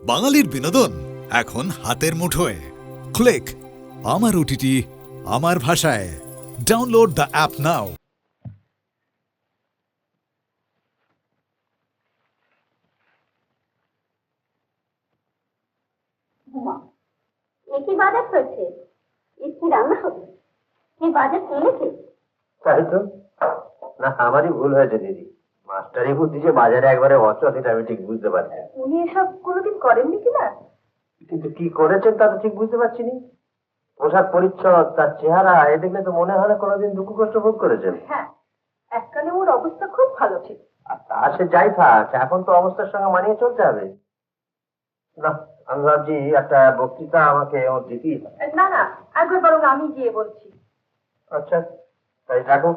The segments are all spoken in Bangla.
বাঙালির বিনোদন এখন হাতের মুঠোয়। ক্লিক আমার ওটিটি, আমার ভাষায়। ডাউনলোড দ্য অ্যাপ নাও। কি বাজার চলছে? কি রান্না হবে? কি বাজার চলেছে? তাই তো না, আমারই ভুল হয়েছে দিদি। মাস্টারি বুদ্ধি যে বাজারে একবারে অচল, এটা আমি ঠিক বুঝতে পারছি। উনি এসব কোনোদিন করেননি কিনা? কিন্তু কি করেছেন তা তো ঠিক বুঝতে পারছি না। পোশাক পরিচ্ছদ, তার চেহারা, এ দেখলে তো মনে হয় না কোনোদিন দুঃখ কষ্ট ভোগ করেছেন। হ্যাঁ, এককালে ওর অবস্থা খুব ভালো ছিল। আর তা সে যাই থাক, এখন তো অবস্থার সঙ্গে মানিয়ে চলতে হবে। না, আমি ভাবছি একটা বক্তৃতা আমাকে ওর দিতেই হবে। না না, একবার বরং আমি গিয়ে বলছি। আচ্ছা, তাই থাকুন।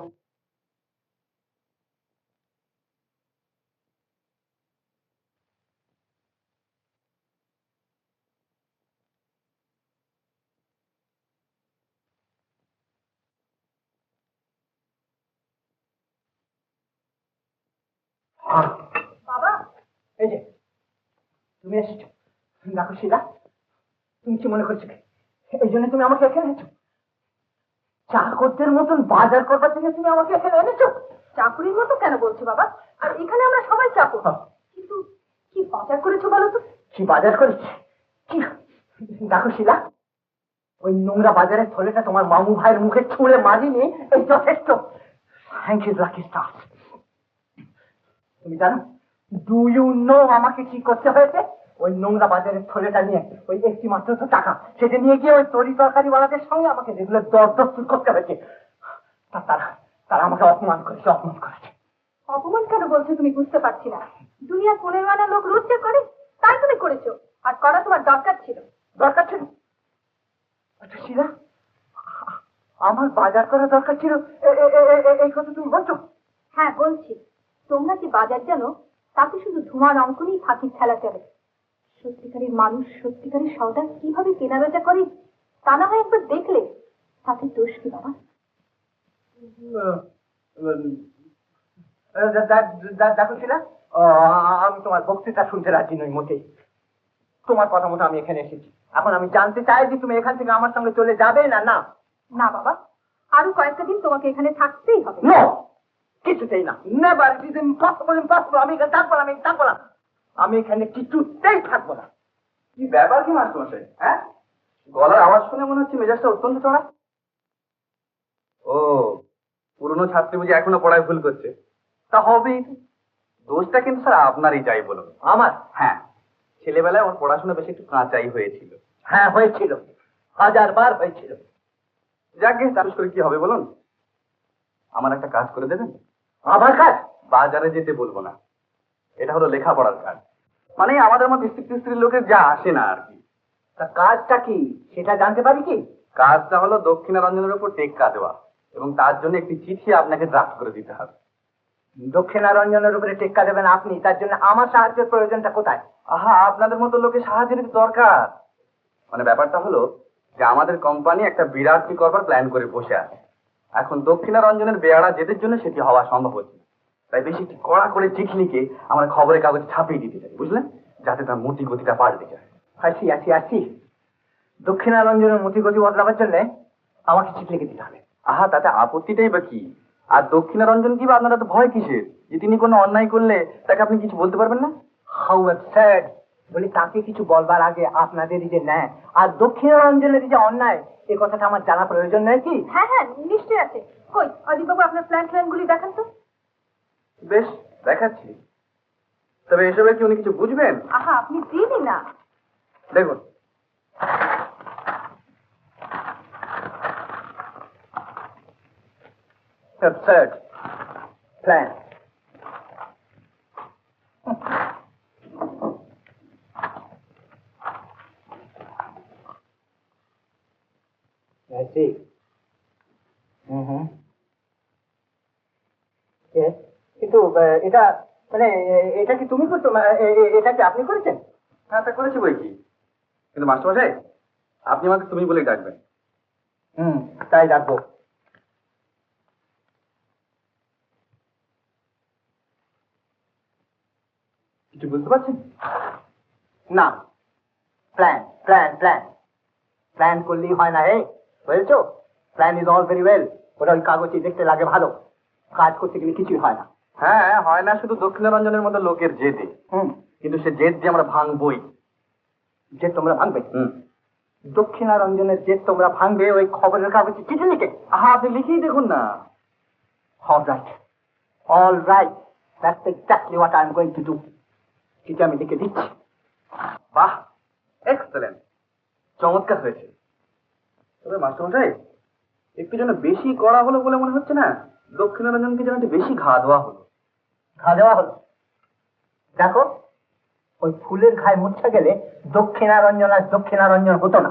বাবা, এই যে তুমি এসেছো। দেখো শিলা, তুমি কি মনে করছো এই জন্য তুমি আমাকে এখানে এনেছো? চাকরদের মতন বাজার করবার থেকে তুমি আমাকে এখানে এনেছো? চাকুরির মতো কেন বলছো বাবা? আর এখানে আমরা সবাই চাকর। কিন্তু কি বাজার করেছো বলো তো? কি বাজার করেছি? কি দেখো শিলা, ওই নোংরা বাজারের থলেটা তোমার মামু ভাইয়ের মুখে ছুঁড়ে মারিনি, এই যথেষ্ট। Thank you lucky star. তুমি জানো, ডু ইউ নো আমাকে কি করতে হয়েছে? ওই নোংরা বাজারের থলেটা নিয়ে, ওই একটি মাত্র তো টাকা, সেটা নিয়ে গিয়ে ওই তরি তরকারি ওয়ালাদের সঙ্গে আমাকে যেগুলো দরদস্তুর করতে হয়েছে, তারা তারা আমাকে অপমান করেছে, অপমান করেছে। অপমান কেন বলছো তুমি বুঝতে পারছি না। দুনিয়ার 15 আনা লোক রোজ করে, তাই তুমি করেছো। আর করা তোমার দরকার ছিল। দরকার ছিল? আচ্ছা শিলা, আমার বাজার করা দরকার ছিল এই কথা তুমি বলছো? হ্যাঁ বলছি। তোমরা যে বাজার জানো, তাতে শুধু ধোঁয়ার অঙ্কনেই ফাঁকির খেলা চলে। সত্যিকারের মানুষ, সত্যিকারের সওদা কিভাবে কেনাবেচা করে তা না হয় একবার দেখলে। তাতে দোষ কি বাবা? দেখো শিলা, আমি তোমার বক্তৃতা শুনতে রাজি নই মোটেই। তোমার কথা মতো আমি এখানে এসেছি। এখন আমি জানতে চাই যে তুমি এখান থেকে আমার সঙ্গে চলে যাবে না না? না বাবা, আরো কয়েকটা দিন তোমাকে এখানে থাকতেই হবে। নো, কিছুতেই না। Never, it is impossible, impossible. আমি এখানে থাকবো না, আমি থাকবো না, আমি এখানে কিছুতেই থাকবো না। কি ব্যাপার কি মাস্টারমশাই? হ্যাঁ, গলার আওয়াজ শুনে মনে হচ্ছে মেজাজটা অত্যন্ত চড়া। ও, পুরনো ছাত্রী বুঝি এখনো পড়ায় ভুল করছে? তা হবেই তো। দোষটা কিন্তু স্যার আপনারই, যাই বলুন। আমার? হ্যাঁ, ছেলেবেলায় ওর পড়াশোনা বেশ একটু কাঁচাই হয়েছিল। হ্যাঁ হয়েছিল, 1000 বার হয়েছিল। যাকে চালু করে কি হবে বলুন? আমার একটা কাজ করে দেবেন? আমার কাজ? বাজারে যেতে বলবো না, এটা হলো লেখাপড়ার কাজ। মানে আমাদের মতো স্ত্রীর লোকের যা আসে না আর কি। তা কাজটা কি সেটা জানতে পারি কি? কাজটা হলো দক্ষিণারঞ্জনের উপর টেক্কা দেওয়া, এবং তার জন্য একটি চিঠি আপনাকে ড্রাফট করে দিতে হবে। দক্ষিণারঞ্জনের উপরে টেক্কা দেবেন আপনি, তার জন্য আমার সাহায্যের প্রয়োজনটা কোথায়? আহা, আপনাদের মতো লোকের সাহায্যের একটু দরকার। মানে ব্যাপারটা হলো যে আমাদের কোম্পানি একটা বিরাট কি করবার প্ল্যান করে বসে আছে। এখন দক্ষিণারঞ্জনের বেয়ারা যেদের জন্য সেটি হওয়া সম্ভব হচ্ছে না। তাই বেশি একটি কড়া করে চিঠি লিখে আমরা খবরের কাগজে ছাপিয়ে দিতে চাই, বুঝলেন, যাতে তার মতি গতিটা পাল্টে যায়। আসি। দক্ষিণারঞ্জনের মতিগতি বদলাবার জন্য আমাকে চিঠি লিখে দিতে হবে। আহা, তাতে আপত্তিটাই বা কি? আর দক্ষিণারঞ্জন কি বা আপনারা তো ভয় কিসের? যে তিনি কোনো অন্যায় করলে তাকে আপনি কিছু বলতে পারবেন না? How absurd! বলি, তাকে কিছু বলবার আগে আপনাদেরই যে ন্যায় আর দক্ষিণারঞ্জনের যে অন্যায়, এ কথাটা আমার জানা প্রয়োজন নয় কি? হ্যাঁ হ্যাঁ, নিশ্চয়ই আছে। কই অজিতবাবু, আপনার প্ল্যান গুলি দেখান তো। বেশ, দেখাচ্ছি। তবে এসবে কি উনি কিছু বুঝবেন? আহা, আপনি দিনই না। দেখুন, অ্যাবসার্ড প্ল্যান। কিন্তু এটা মানে এটা কি তুমি করছো? এটা কি আপনি করেছেন? হ্যাঁ, তা করেছি বই কি। কিন্তু মাস্টারমশাই, আপনি আমাকে তুমি বলেই ডাকবেন। তাই রাখবো। কিছু বুঝতে পারছেন? না, প্ল্যান প্ল্যান প্ল্যান প্ল্যান করলেই হয় না, বুঝেছো? Plan is all very well, ওটা ওই কাগজে দেখতে লাগে ভালো, কাজ করতে গেলে কিছুই হয় না। হ্যাঁ, হয় না শুধু দক্ষিণারঞ্জনের মতো লোকের জেদে, কিন্তু সে জেদ যে আমরা ভাঙবই। যে তোমরা ভাঙবে, দক্ষিণারঞ্জনের যে তোমরা ভাঙবে ওই খবরের কাগজে চিঠি লিখে। আপনি লিখেই দেখুন না। All right, that's exactly what I'm going to do. চিঠি আমি লিখে দিচ্ছি। বাহ, এক্সেলেন্ট, চমৎকার হয়েছে। তবে মাস্টারমশাই, একটু যেন বেশি করা হলো বলে মনে হচ্ছে না? দক্ষিণারঞ্জনকে যেন একটু বেশি ঘা দেওয়া হলো। ঘা দেওয়া হলো? দেখো, ওই ফুলের ঘায়ে মুচ্ছা গেলে দক্ষিণারঞ্জন আর দক্ষিণারঞ্জন হতো না।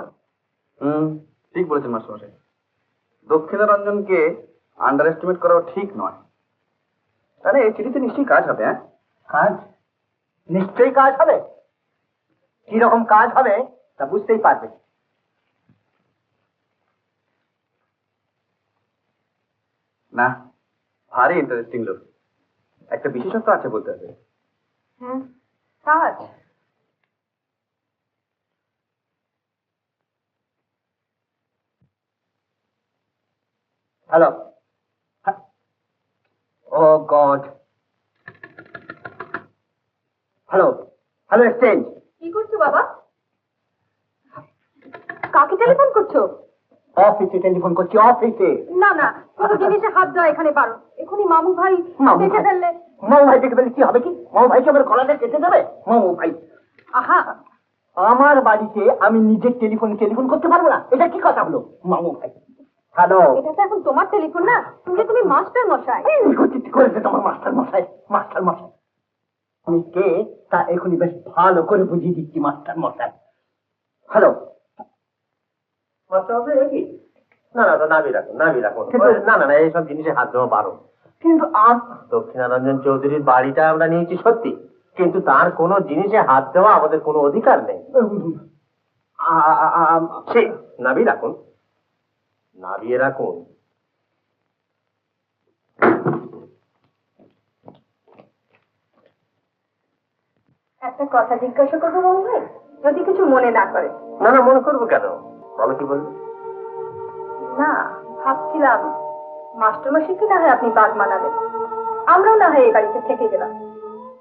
ঠিক বলেছেন মাস্টারমশাই, দক্ষিণারঞ্জনকে আন্ডার এস্টিমেট করাও ঠিক নয়। তাহলে এই চিঠিতে নিশ্চয়ই কাজ হবে। হ্যাঁ, কাজ নিশ্চয়ই কাজ হবে। কিরকম কাজ হবে তা বুঝতেই পারবে। না, ভারী ইন্টারেস্টিং লোক, একটা বিশেষত্ব আছে বলতে হবে। হ্যাঁ, কাজ। হ্যালো, ও গড, হ্যালো হ্যালো এক্সচেঞ্জ। কি করছো বাবা? কাকে টেলিফোন করছো? অফিসে টেলিফোন করছি, অফিসে। না না, কোনো জিনিসে হাত দেওয়া এখানে বারণ। এখনই মামু ভাই দেখে ফেললে। মামু ভাই দেখে ফেললে কি হবে? কি মামু ভাইকে আমার গলাটা কেটে দেবে? মামু ভাই, আহা, আমার বাড়িতে আমি নিজের টেলিফোন করতে পারবো না? এটা কি কথা হলো? মামু ভাই, হ্যালো। এটা তো এখন তোমার টেলিফোন না, তুমি মাস্টার মশাই। করেছে তোমার মাস্টার মশাই। মাস্টার মশাই আমি কে তা এখনই বেশ ভালো করে বুঝিয়ে দিচ্ছি। মাস্টার মশাই, হ্যালো। মাস্টার মশাই, কি? না না, নাবি রাখুন, নাবি রাখুন। না না না, এইসব জিনিসে হাত দেওয়া বারণ। কিন্তু দক্ষিণারঞ্জন চৌধুরীর বাড়িটা আমরা নিয়েছি সত্যি, কিন্তু তার কোনো জিনিসে হাত দেওয়া আমাদের কোনো অধিকার নেই। ঠিক, নাবি রাখুন, নাবিয়ে রাখুন। একটা কথা জিজ্ঞাসা করবো মামু ভাই, যদি কিছু মনে না করে? না না, মনে করবো কেন, বলো কি বলবে। না, ভাবছিলাম মাস্টারমশাইকে না হয় আপনি বাদ মানাবেন, আমরাও না হয় এই বাড়িতে থেকে গেলাম,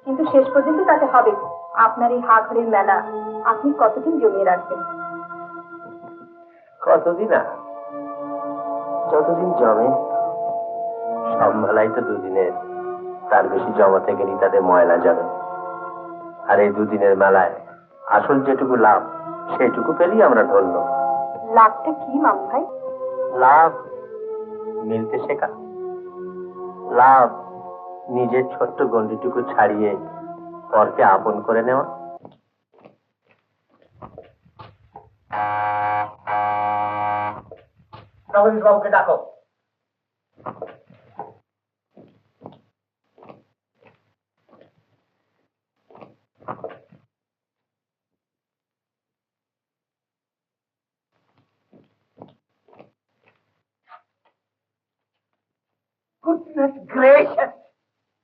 কিন্তু শেষ পর্যন্ত তাতে হবে আপনার এই হা ঘরের মেলা আপনি কতদিন জমিয়ে রাখবেন? কতদিন? আর যতদিন জমে। সব মেলাই তো দুদিনের, তার বেশি জমাতে গেলেই তাদের ময়লা যাবে। আর এই দুদিনের মেলায় আসল যেটুকু লাভ সেটুকু পেলেই আমরা ধন্য। লাভটা কি মামু ভাই? লাভ মিলতে শেখা, লাভ নিজের ছোট্ট গন্ডিটুকু ছাড়িয়ে পরকে আপন করে নেওয়া। জগদীশ বাবুকে ডাকো।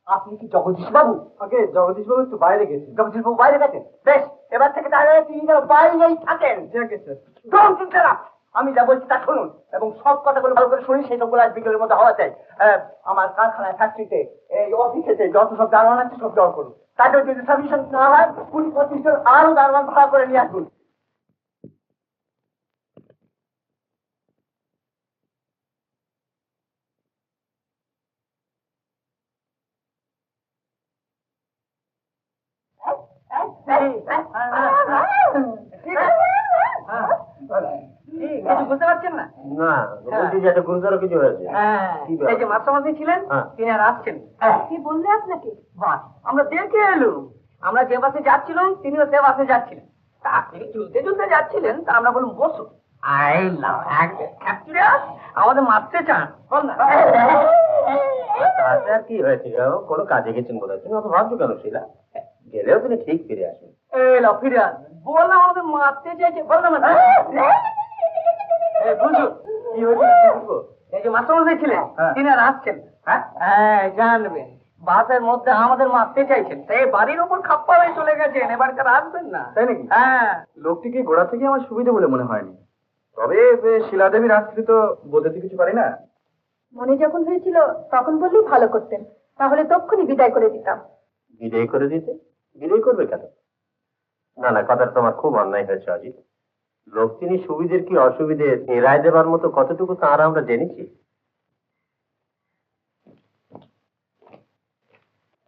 আপনি কি জগদীশ বাবু? আগে জগদীশ বাবু একটু বাইরে গেছে। জগদীশ বাবু বাইরে গেছেন? বেশ, এবার থেকে তাহলে তিনি যেন বাইরেই থাকেন। Don't interrupt! আমি যা বলছি তা শুনুন, এবং সব কথাগুলো ভালো করে শুনি, সেই সবগুলো আজ বিকেলের মধ্যে হওয়া চাই। আমার কারখানায়, ফ্যাক্টরিতে, এই অফিসেতে যত সব দারোয়ান আছে সব জড় করুন। তাদের যদি সাফিসিয়েন্ট না হয় 20-25 জন আরো দারোয়ান ভাড়া করে নিয়ে আসুন। কিছু বুঝতে পারছেন না? না, বলছি যে একটা গুরুতর কিছু হয়েছে। কি ব্যাপার? এই যে মাস্টারমশাই ছিলেন, হ্যাঁ। তিনি আর আসছেন। কি বললে আপনাকে? বাস, আমরা দেখে এলুম। আমরা যে বাসে যাচ্ছিলাম তিনিও সে বাসে যাচ্ছিলেন। তা তিনি চলতে চলতে যাচ্ছিলেন, তা আমরা বলুন বসুন। আমাদের মারতে চান, বল না। তাতে আর কি হয়েছে গো? কোনো কাজে গেছেন বোধ হয়। তুমি অত ভাবছো কেন শিলা? গেলেও তিনি ঠিক ফিরে আসবেন। এলো ফিরে আসবেন, বললাম আমাদের মারতে চাইছে, বললাম না। বুঝু কি হয়েছে? এই যে মাস্টারমশাই ছিলেন, তিনি আর আসছেন। হ্যাঁ, জানবেন বাসের মধ্যে আমাদের মারতে চাইছেন, সেই বাড়ির ওপর খাপ্পা হয়ে চলে গেছেন, এবার তার আসবেন না। তাই নাকি? হ্যাঁ, লোকটিকে গোড়া থেকে আমার সুবিধা বলে মনে হয়নি, তবে শিলাদেবীর আশ্রিত বোঝাতে কিছু পারি না। মনে যখন হয়েছিল তখন বললেই ভালো করতেন, তাহলে তক্ষুনি বিদায় করে দিতাম। বিদায় করে দিতে? বিদায় করবে কেন? না না, কথাটা তোমার খুব অন্যায় হয়েছে অজিত। লোক তিনি সুবিধের কি অসুবিধের এ রায় দেবার মতো কতটুকু তাঁর আমরা জেনেছি।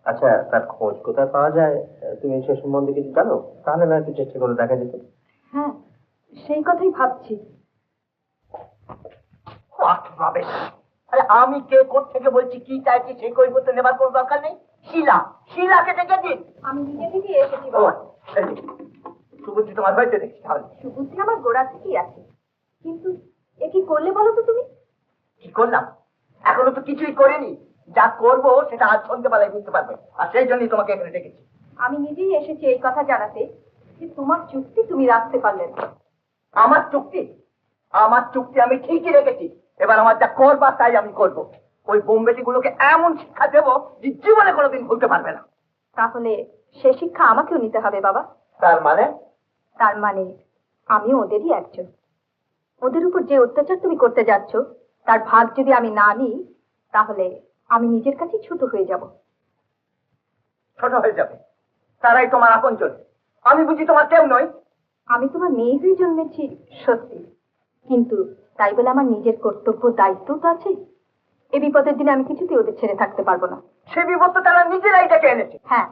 আচ্ছা, তার খোঁজ কোথায় পাওয়া যায় তুমি সে সম্বন্ধে কিছু জানো? তাহলে না একটু চেষ্টা করে দেখা যেত। হ্যাঁ, সেই কথাই ভাবছি। What rubbish! আরে আমি কে থেকে বলছি, কি চাইছি সেই কৈফিয়ত নেবার কোনো দরকার নেই। শিলাকে ডেকে দিন। আমি নিজে থেকে এসেছি ও, বাবা। এই যে, সুবুদ্ধি তোমার হয়েছে দেখছি তাহলে। সুবুদ্ধি আমার গোড়া থেকেই আছে, কিন্তু এ কি করলে বলো তো তুমি? কি করলাম? এখনো তো কিছুই করিনি। যা করবো সেটা আজ সন্ধ্যেবেলায় বুঝতে পারবে, আর সেই জন্যই তোমাকে এখানে ডেকেছি। আমি নিজেই এসেছি এই কথা জানাতে যে তোমার চুক্তি তুমি রাখতে পারলে না। আমার চুক্তি? আমার চুক্তি আমি ঠিকই রেখেছি। এবার আমার যা করবার তাই আমি করবো। ওই বোম্বেটি গুলোকে এমন শিক্ষা দেবো যে জীবনে কোনোদিন ভুলতে পারবে না। তাহলে সে শিক্ষা আমাকেও নিতে হবে বাবা। তার মানে? তার মানে আমি ওদেরই একজন। ওদের উপর যে অত্যাচার তুমি করতে যাচ্ছ তার ভাগ যদি আমি না নিই, তাহলে আমি নিজের কাছে ছোট হয়ে যাব। ছোট হয়ে যাবে? তারাই তোমার আপনজন। আমি বুঝি তোমার কেউ নই? আমি তোমার মেয়ে হয়ে জন্মেছি সত্যি, কিন্তু তাই বলে আমার নিজের কর্তব্য দায়িত্ব তো আছে। এ বিপদের দিনে আমি কিছুতেই ওদের ছেড়ে থাকতে পারবো না। সে বিপদ তো তারা নিজেরাই ডেকে এনেছে। হ্যাঁ,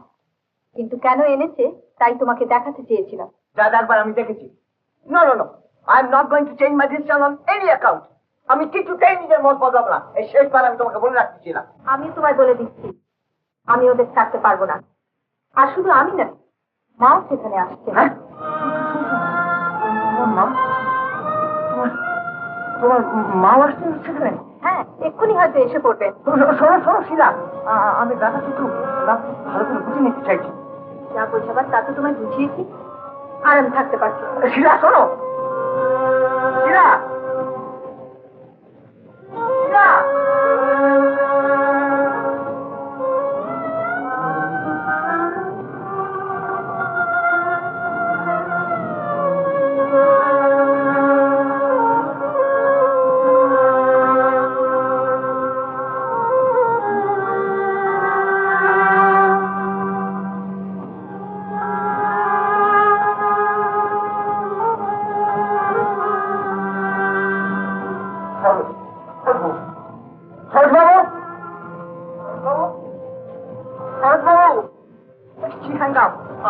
কিন্তু কেন এনেছে তাই তোমাকে দেখাতে চেয়েছিলাম। যা একবার আমি দেখেছি। No no no, I am not going to change my decision on any account. আমি কিছুতেই নিজের মত বদলাবো না। এই শেষবার আমি তোমাকে বলে রাখতেছিলাম। আমি তোমায় বলে দিচ্ছি, আমি ওদের ছাড়তে পারবো না। আর শুধু আমি না, মাও সেখানে আসছে। হ্যাঁ? তোমার মা? তোমার মা আসছে সেখানে? হ্যাঁ, এক্ষুনি হয়তো এসে পড়বেন। শোনো শিলা, আমি ব্যাপারটা একটু ভালো করে বুঝে নিতে চাইছি। যা বোঝাবার তা তো তোমায় বুঝিয়েছি, আর আমি থাকতে পারছি না। শিলা শোনো, শিলা, শিলা।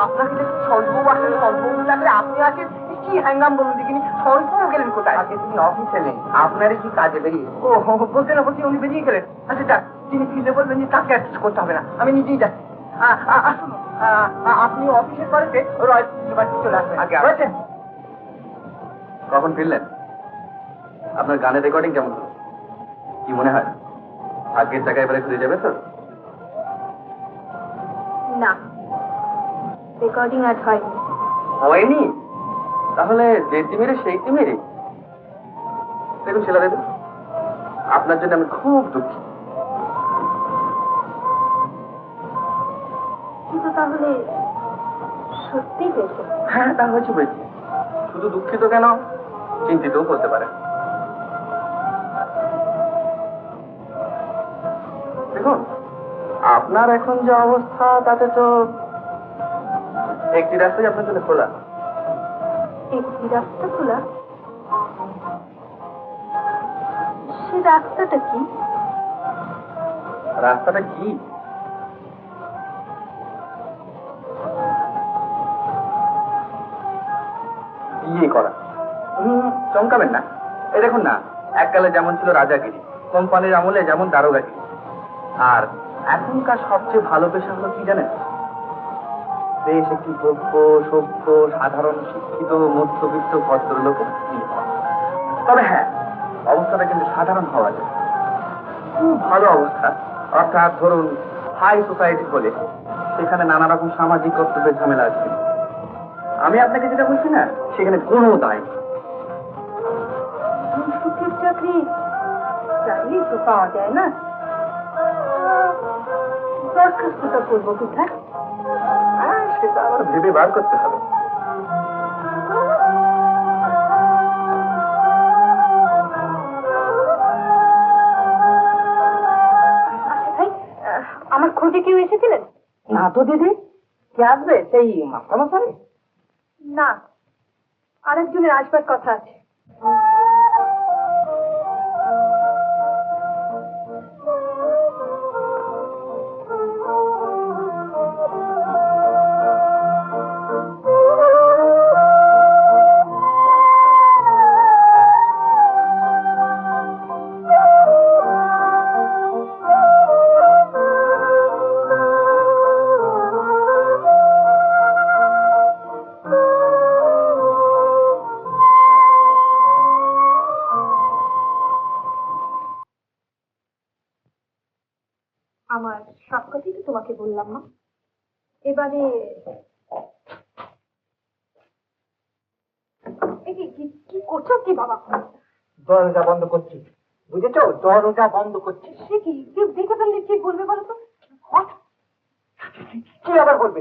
আপনাকে দেখি সরজবাবু আসেন, সরজবাবু লাগলে আপনি আসেন, কি হ্যাঙ্গাম বলুন দেখিনি। সরজবাবু গেলেন কোথায়? আগে তুমি অফিসে নেই, আপনারই কি কাজে বেরিয়ে? ও বলতে না বলতে উনি বেরিয়ে গেলেন। আচ্ছা যাক, তিনি ফিরে বলবেন যে তাকে অ্যাডজাস্ট করতে হবে না, আমি নিজেই যাচ্ছি। আসুন, আপনি অফিসের পরেতে রয়্যাল ইউনিভার্সিটি চলে আসবেন। আগে আসেন। কখন ফিরলেন? আপনার গানের রেকর্ডিং কেমন হলো? কি মনে হয় ভাগ্যের টাকা এবারে ফিরে যাবে তো? না, রেকর্ডিং আজ হয়নি। হয়নি? তাহলে যে তিমিরে সেই তিমিরে। দেখুন শিলা দেবী, আপনার জন্য আমি খুব দুঃখিত। কিন্তু তাহলে সত্যি হয়েছে? হ্যাঁ, তা হয়েছে হয়েছে। শুধু দুঃখিত কেন, চিন্তিতও করতে পারে। দেখুন, আপনার এখন যে অবস্থা তাতে তো একটি রাস্তাই আপনার জন্য খোলা। একটি রাস্তা খোলা? সে রাস্তাটা কি? রাস্তাটা কি? বিয়ে করা। চমকাবেন না। এই দেখুন না, এককালে যেমন ছিল রাজাগিরি, কোম্পানির আমলে যেমন দারোগাগিরি, আর এখনকার সবচেয়ে ভালো পেশা হলো কি জানেন? বেশ একটি যোগ্য, সভ্য, সাধারণ, শিক্ষিত, মধ্যবিত্ত ভদ্রলোকের বিয়ে করা। তবে হ্যাঁ, অবস্থাটা কিন্তু সাধারণ হওয়া যায়। খুব ভালো অবস্থা, অর্থাৎ ধরুন হাই সোসাইটি হলে সেখানে নানা রকম সামাজিক কর্তব্যের ঝামেলা আছে। আমি আপনাকে যেটা বলছি না, সেখানে কোনো দায়। সুখের চাকরি চাইলেই তো পাওয়া যায় না। দরখাস্তটা করবো কোথায়? হ্যাঁ, সেটা আবার ভেবে বার করতে হবে। আচ্ছা ভাই, আমার খোঁজে কেউ এসেছিলেন? না তো দিদি, কে আসবে? সেই মাস্টারমশাই? না, আরেকজনের আসবার কথা আছে। আমার সব কথাই তো তোমাকে বললাম না। এবারে কি করছো কি বাবা? দরজা বন্ধ করছি, বুঝেছো? দরজা বন্ধ করছি। সে কি, কেউ দেখে ফেললে কি বলবে বলো তো? কি আবার বলবে?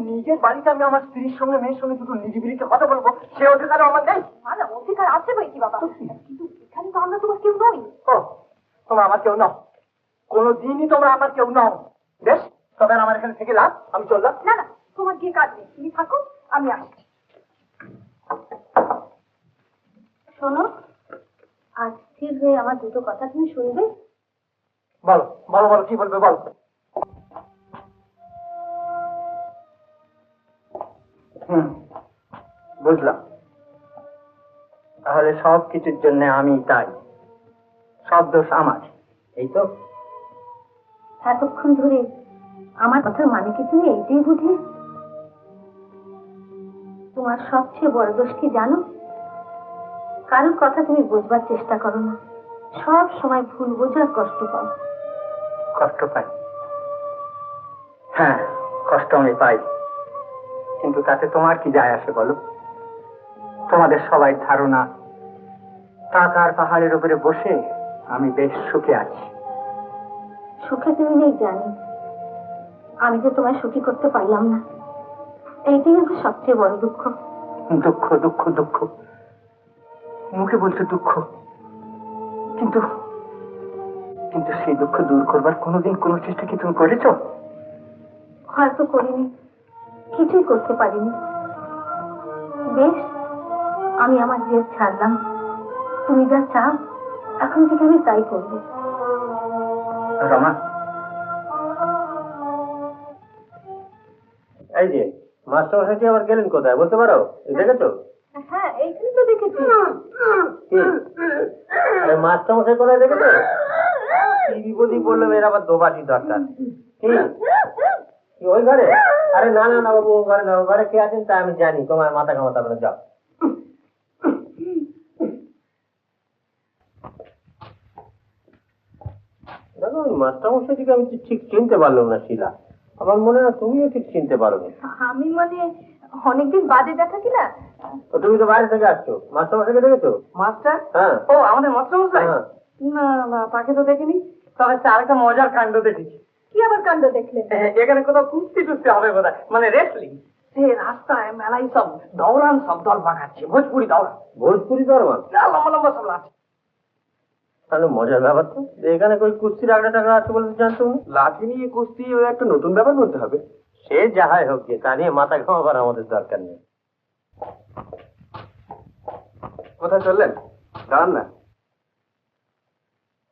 নিজের বাড়িতে আমি আমার স্ত্রীর সঙ্গে মেয়ের সঙ্গে দুটো নিজিবিলিতে কথা বলবো, সে অধিকার আমার নেই? না, অধিকার আছে বই কি বাবা, কিন্তু এখানে তো আমরা তোমার কেউ নই। ও, তোমরা আমার কেউ নাও, কোনোদিনই তোমরা আমার কেউ নাও। বেশ, তবে আর আমার এখানে থেকে লাভ, আমি চললাম। না না, তোমার গিয়ে কাজ নেই, তুমি থাকো, আমি আসছি। শোনো, আজ স্থির হয়ে আমার দুটো কথা তুমি শুনবে। বলো বলো বলো, কি বলবে বলো। বুঝলাম, তাহলে সব কিছুর জন্য আমি তাই, সব দোষ আমার, এই তো? এতক্ষণ ধরে আমার কথার মানে কি তুমি এইটাই বুঝলে? তোমার সবচেয়ে বড় দোষ কি জানো? কারোর কথা তুমি বুঝবার চেষ্টা করো না, সব সময় ভুল বোঝো আর কষ্ট পাও। কষ্ট পাই? হ্যাঁ, কষ্ট আমি পাই, কিন্তু তাতে তোমার কি যায় আসে বলো? তোমাদের সবাই ধারণা টাকার পাহাড়ের উপরে বসে আমি বেশ সুখে আছি। সুখে তুমি নেই জানি, আমি যে তোমায় সুখী করতে পারলাম না, এইটাই আমার সবচেয়ে বড় দুঃখ। দুঃখ দুঃখ দুঃখ, মুখে বলছো দুঃখ, কিন্তু কিন্তু সেই দুঃখ দূর করবার কোনোদিন কোনো চেষ্টা কি তুমি করেছো? হয়তো করিনি, কিছুই করতে পারিনি। বেশ, আমি আমার জেদ ছাড়লাম, তুমি যা চাও এখন থেকে আমি তাই করবো। রমা, এই যে মাস্টারমশাই আবার গেলেন কোথায় বলতে পারো? দেখেছো? হ্যাঁ, এইখানে তো দেখেছি। মাস্টারমশাই কোথায় দেখেছো? কি বিপদই বললো, এর আবার দোবাটি দরকার। কি ওই ঘরে? আরে না না না বাবু, ও ঘরে না, ও ঘরে কে আছেন তা আমি জানি, তোমার মাথা ঘামাতে হবে না, যাও। দেখো, ওই মাস্টারমশাইটিকে আমি ঠিক চিনতে পারলাম না শিলা, আমার মনে হয় তুমিও ঠিক চিনতে পারো না। আমি মানে অনেকদিন বাদে দেখা কিনা। তুমি তো বাইরে থেকে আসছো, মাস্টারমশাইকে দেখেছো? মাস্টার? হ্যাঁ। ও, আমাদের মাস্টারমশাই? হ্যাঁ। না না, তাকে তো দেখিনি। তবে স্যার একটা মজার কাণ্ড দেখেছি। কি আবার কাণ্ড দেখলে? এখানে কোথাও কুস্তি টুস্তি হবে বোধহয়, মানে রেসলিং। সে রাস্তায় মেলায় সব দৌড়ান, সব দল বাগাচ্ছে, ভোজপুরি দৌড়ান। ভোজপুরি দরবার? লম্বা লম্বা সব লাগছে। তাহলে মজার ব্যাপার তো, এখানে কই কুস্তির আগড়া টাগড়া আছে বলে জানতো না। লাঠি নিয়ে কুস্তি ওই একটা নতুন ব্যাপার বলতে হবে। সে যাহাই হোক, তা নিয়ে মাথা ঘামাবার আমাদের দরকার নেই। কোথায় চললেন? দাঁড়ান না,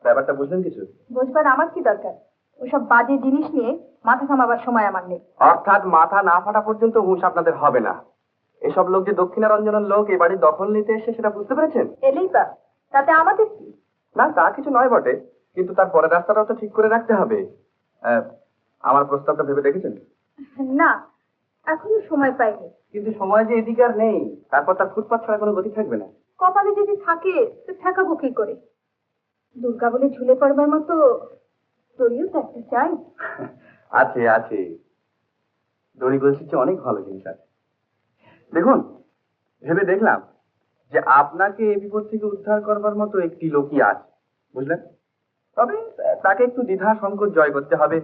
ব্যাপারটা বুঝলেন কিছু? বুঝবার আমার কি দরকার? ওসব বাজে জিনিস নিয়ে মাথা ঘামাবার সময় আমার নেই। অর্থাৎ মাথা না ফাটা পর্যন্ত হুঁশ আপনাদের হবে না। এসব লোক যে দক্ষিণারঞ্জনের লোক, এই বাড়ির দখল নিতে এসে, সেটা বুঝতে পেরেছেন? এলেই বা, তাতে আমাদের কি? না, তা কিছু নয় বটে, কিন্তু তার পরের রাস্তাটাও তো ঠিক করে রাখতে হবে। আমার প্রস্তাবটা ভেবে দেখেছেন? না, এখনো সময় পাইনি। কিন্তু সময় যে এদিকে আর নেই, তারপর তার ফুটপাত ছাড়া কোনো গতি থাকবে না। কপালে যদি থাকে তো ঠেকাবো কি করে? দুর্গা বলে ঝুলে পড়বার মতো দড়িও তো একটা চাই। আছে আছে, দড়ি গলসির চেয়ে অনেক ভালো জিনিস আছে। দেখুন, ভেবে দেখলাম যে আপনাকে এই বিপদ থেকে উদ্ধার করবার মতো একটি লোকই আছে, বুঝলেন? তবে তাকে একটু দ্বিধা সংকোচ জয় করতে হবে,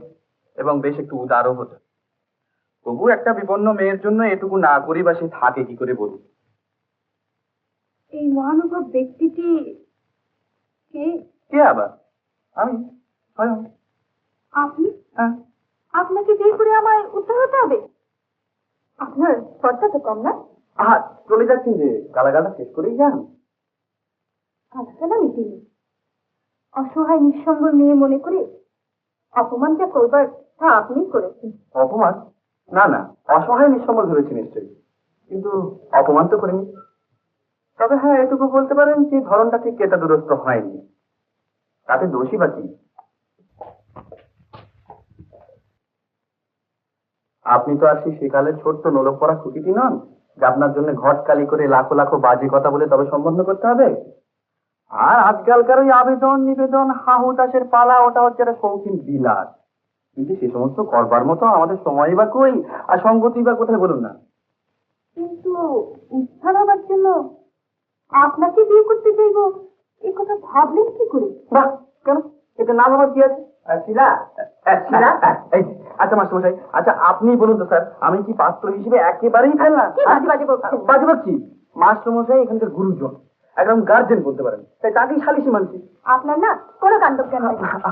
এবং বেশ একটু উদারও হতো। তবু একটা বিপন্ন মেয়ের জন্য এটুকু না করি বা সে থাকে কি করে বলুন? এই মহানুভব ব্যক্তিটি কে? কে আবার? আমি স্বয়ং। আপনি? হ্যাঁ। আপনাকে বিয়ে করে আমায় উদ্ধার হতে হবে? আপনার স্পর্ধা তো কম না। আহা, চলে যাচ্ছেন যে, গালাগালটা শেষ করেই যান। আজকাল আমি তিনি অসহায় নিঃসঙ্গ মেয়ে মনে করে অপমান যা করবার তা আপনি করেছেন। অপমান? না না, অসহায় নিঃসম্বল ধরেছি নিশ্চয়ই, কিন্তু অপমান তো করিনি। তবে হ্যাঁ, এটুকু বলতে পারেন যে ধরনটা ঠিক কেতাদুরস্ত হয়নি। তাতে দোষী বা কি? আপনি তো আর সেই সেকালের ছোট্ট নোলক পড়া খুকিটি নন যে আপনার জন্য ঘটকালি করে লাখো লাখো বাজে কথা বলে তবে সম্বন্ধ করতে হবে। আর আজকালকার ওই আবেদন নিবেদন হাহু দাসের পালা, ওটা হচ্ছে একটা শৌখিন বিলাস। কিন্তু সে সমস্ত করবার মতো আমাদের সময় বা কই, আর সঙ্গতি বা কোথায় বলুন না। কিন্তু উদ্ধার হবার জন্য আপনাকে বিয়ে করতে চাইবো এ কথা ভাবলেন কি করে? বাহ, কেন? এটা না ভাবার কি আছে? শিলা, শিলা, এই, আচ্ছা মাস্টারমশাই, আচ্ছা আপনি বলুন তো স্যার, আমি কি পাত্র হিসেবে একেবারেই ফেললাম? কি বাজে বাজে বলছেন? বাজে বলছি? মাস্টারমশাই এখানকার গুরুজন, একদম গার্জেন বলতে পারেন, তাই তাকেই সালিশি মানছি। আপনার না কোনো কাণ্ড জ্ঞান হয় না।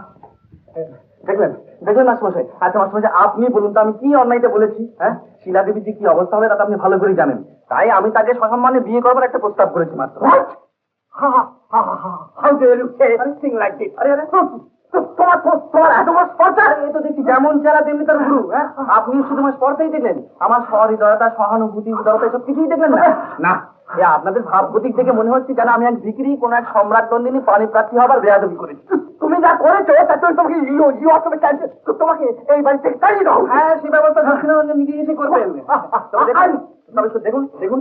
দেখলেন দেখলেন মাস্টারমশাই? আচ্ছা মাস্টারমশাই, আপনি বলুন তো আমি কি অন্যায়টা বলেছি? হ্যাঁ, শিলা দেবীর যে কি অবস্থা হবে তা আপনি ভালো করেই জানেন, তাই আমি তাকে সসম্মানে বিয়ে করবার একটা প্রস্তাব করেছি মাত্র। How dare you say anything like this? আরে আরে, তোমার তোমার এত বড় স্পর্ধা! এই তো দেখছি যেমন চেলা তেমনি তার গুরু। হ্যাঁ, আপনি শুধু আমার স্পর্ধাই দেখলেন, আমার সহৃদয়তা, সহানুভূতি, উদারতা এসব কিছুই দেখলেন না? না, এ আপনাদের ভাবগতিক দেখে মনে হচ্ছে যেন আমি এক ভিখিরি কোন এক সম্রাট নন্দিনী পানি প্রার্থী হবার বেয়াদবি করেছি। তুমি যা করেছো তাতে তোমাকে তোমাকে এই বাড়ি থেকে তাড়িয়ে দাও। হ্যাঁ, সেই ব্যবস্থা দক্ষিণারঞ্জন নিজে এসে করবেন। তবে দেখুন দেখুন,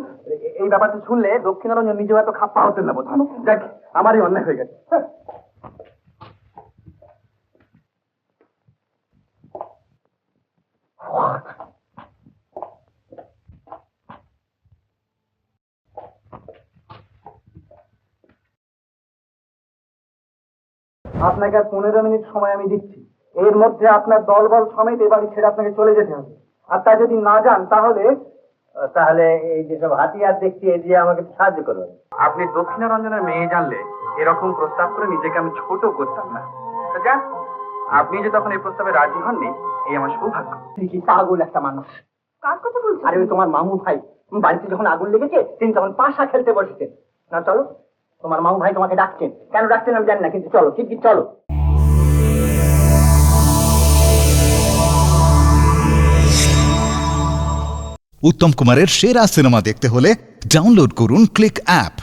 এই ব্যাপারটা শুনলে দক্ষিণারঞ্জন নিজেও এত খাপ্পা হতেন না বোধ হয়। দেখ, আমারই অন্যায় হয়ে গেছে। আপনাকে আর 15 মিনিট সময় আমি দিচ্ছি, এর মধ্যে আপনার দলবল সমেত এ বাড়ি ছেড়ে আপনাকে চলে যেতে হবে। আর তা যদি না যান তাহলে এই যেসব হাতিয়ার দেখছি এ দিয়ে আমাকে সাহায্য করবেন। আপনি দক্ষিণারঞ্জনের মেয়ে জানলে এরকম প্রস্তাব করে নিজেকে আমি ছোট করতাম না। তো যান, আপনি যে তখন এই প্রস্তাবে রাজি হননি, এই আমার সৌভাগ্য। কি পাগল একটা মানুষ! কার কথা বলছেন? আরে ওই তোমার মামু ভাই, বাড়িতে যখন আগুন লেগেছে তিনি তখন পাশা খেলতে বসেছেন। না চলো, তোমার মামু ভাই তোমাকে ডাকছেন। কেন ডাকছেন আমি জানি না, কিন্তু চলো, ঠিক চলো। উত্তম কুমারের সেরা সিনেমা দেখতে হলে ডাউনলোড করুন ক্লিক অ্যাপ।